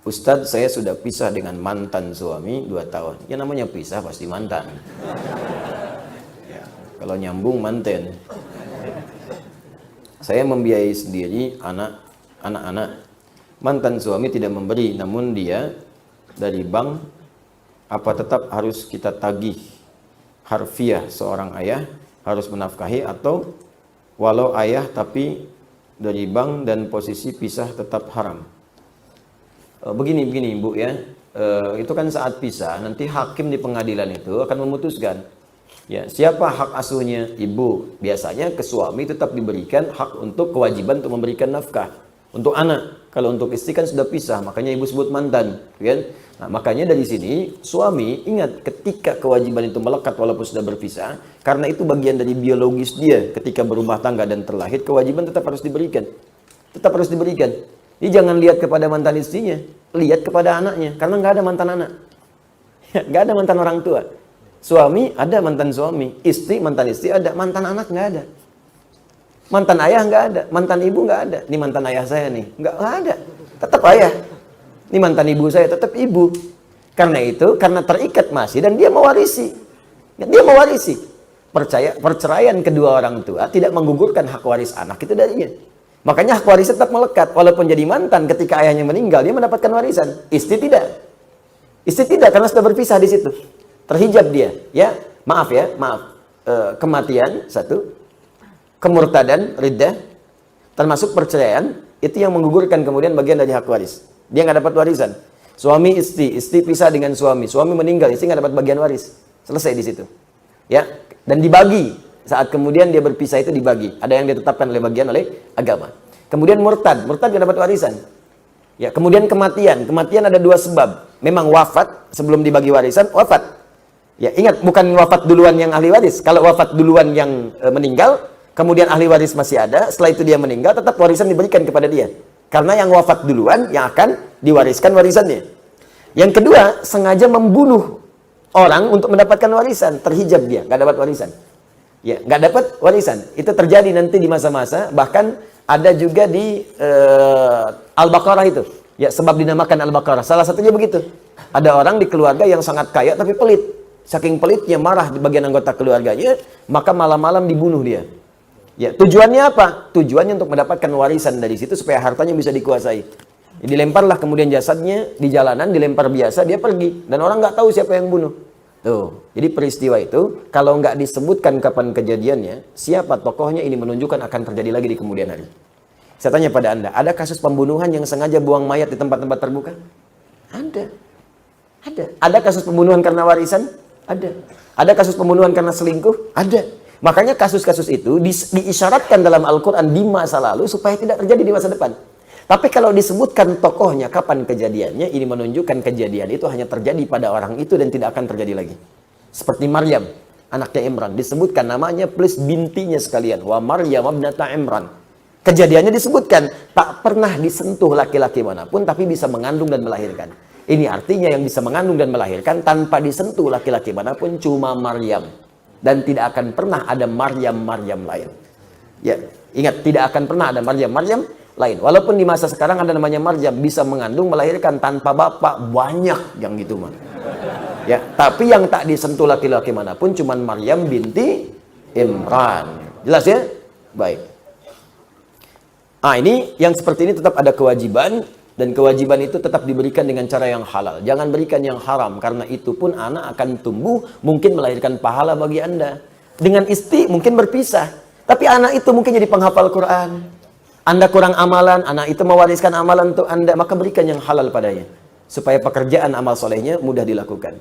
Ustadz, saya sudah pisah dengan mantan suami 2 tahun. Ya namanya pisah pasti mantan. Ya, kalau nyambung manten. Saya membiayai sendiri anak-anak. Mantan suami tidak memberi, namun dia dari bank, apa tetap harus kita tagih harfiah seorang ayah harus menafkahi, atau walau ayah tapi dari bank dan posisi pisah tetap haram? Begini Bu ya, itu kan saat pisah nanti hakim di pengadilan itu akan memutuskan ya siapa hak asuhnya. Ibu, biasanya ke suami tetap diberikan hak untuk kewajiban untuk memberikan nafkah untuk anak. Kalau untuk istri kan sudah pisah, makanya ibu sebut mantan kan. Nah, makanya dari sini suami ingat, ketika kewajiban itu melekat walaupun sudah berpisah, karena itu bagian dari biologis dia. Ketika berumah tangga dan terlahir, kewajiban tetap harus diberikan, tetap harus diberikan. Jadi jangan lihat kepada mantan istrinya, lihat kepada anaknya, karena nggak ada mantan anak, nggak ada mantan orang tua. Suami ada mantan suami, istri mantan istri ada, mantan anak nggak ada, mantan ayah nggak ada, mantan ibu nggak ada. Ini mantan ayah saya nih, nggak ada, tetap ayah. Ini mantan ibu saya, tetap ibu. Karena itu, karena terikat masih dan dia mewarisi, perceraian kedua orang tua tidak menggugurkan hak waris anak itu darinya. Makanya hak waris tetap melekat, walaupun jadi mantan ketika ayahnya meninggal dia mendapatkan warisan. Istri tidak karena sudah berpisah di situ, terhijab dia. Ya, maaf. Kematian satu, kemurtadan, riddah, termasuk perceraian itu yang menggugurkan kemudian bagian dari hak waris. Dia nggak dapat warisan. Suami istri pisah dengan suami meninggal, istri nggak dapat bagian waris. Selesai di situ. Ya, dan dibagi. Saat kemudian dia berpisah itu dibagi. Ada yang ditetapkan oleh bagian oleh agama. Kemudian murtad nggak dapat warisan. Ya, kemudian kematian ada 2 sebab. Memang wafat sebelum dibagi warisan, wafat. Ya, ingat, bukan wafat duluan yang ahli waris. Kalau wafat duluan yang meninggal, kemudian ahli waris masih ada, setelah itu dia meninggal, tetap warisan diberikan kepada dia. Karena yang wafat duluan yang akan diwariskan warisannya. Yang kedua, sengaja membunuh orang untuk mendapatkan warisan, terhijab dia, nggak dapat warisan. Ya, nggak dapat warisan. Itu terjadi nanti di masa-masa, bahkan ada juga di Al-Baqarah itu. Ya, sebab dinamakan Al-Baqarah. Salah satunya begitu. Ada orang di keluarga yang sangat kaya tapi pelit. Saking pelitnya marah di bagian anggota keluarganya, maka malam-malam dibunuh dia. Ya, tujuannya apa? Tujuannya untuk mendapatkan warisan dari situ supaya hartanya bisa dikuasai. Ya, dilemparlah kemudian jasadnya di jalanan, dilempar biasa, dia pergi dan orang nggak tahu siapa yang bunuh. Tuh, jadi peristiwa itu kalau nggak disebutkan kapan kejadiannya, siapa tokohnya, ini menunjukkan akan terjadi lagi di kemudian hari. Saya tanya pada Anda, ada kasus pembunuhan yang sengaja buang mayat di tempat-tempat terbuka? Ada. Ada kasus pembunuhan karena warisan? Ada. Ada kasus pembunuhan karena selingkuh? Ada. Makanya kasus-kasus itu diisyaratkan dalam Al-Quran di masa lalu supaya tidak terjadi di masa depan. Tapi kalau disebutkan tokohnya, kapan kejadiannya, ini menunjukkan kejadian itu hanya terjadi pada orang itu dan tidak akan terjadi lagi. Seperti Maryam, anaknya Imran, disebutkan namanya plus bintinya sekalian. Wa Maryam ibnata Imran. Kejadiannya disebutkan, tak pernah disentuh laki-laki manapun, tapi bisa mengandung dan melahirkan. Ini artinya yang bisa mengandung dan melahirkan tanpa disentuh laki-laki manapun cuma Maryam. Dan tidak akan pernah ada Maryam lain. Ya, ingat, tidak akan pernah ada Maryam lain. Walaupun di masa sekarang ada namanya Maryam, bisa mengandung, melahirkan tanpa bapak, banyak yang gitu mah. Ya, tapi yang tak disentuh laki-laki manapun cuman Maryam binti Imran. Jelas ya? Baik. Ini yang seperti ini tetap ada kewajiban, dan kewajiban itu tetap diberikan dengan cara yang halal. Jangan berikan yang haram, karena itu pun anak akan tumbuh, mungkin melahirkan pahala bagi Anda. Dengan istri mungkin berpisah, tapi anak itu mungkin jadi penghafal Quran. Anda kurang amalan, anak itu mewariskan amalan untuk Anda, maka berikan yang halal padanya. Supaya pekerjaan amal solehnya mudah dilakukan.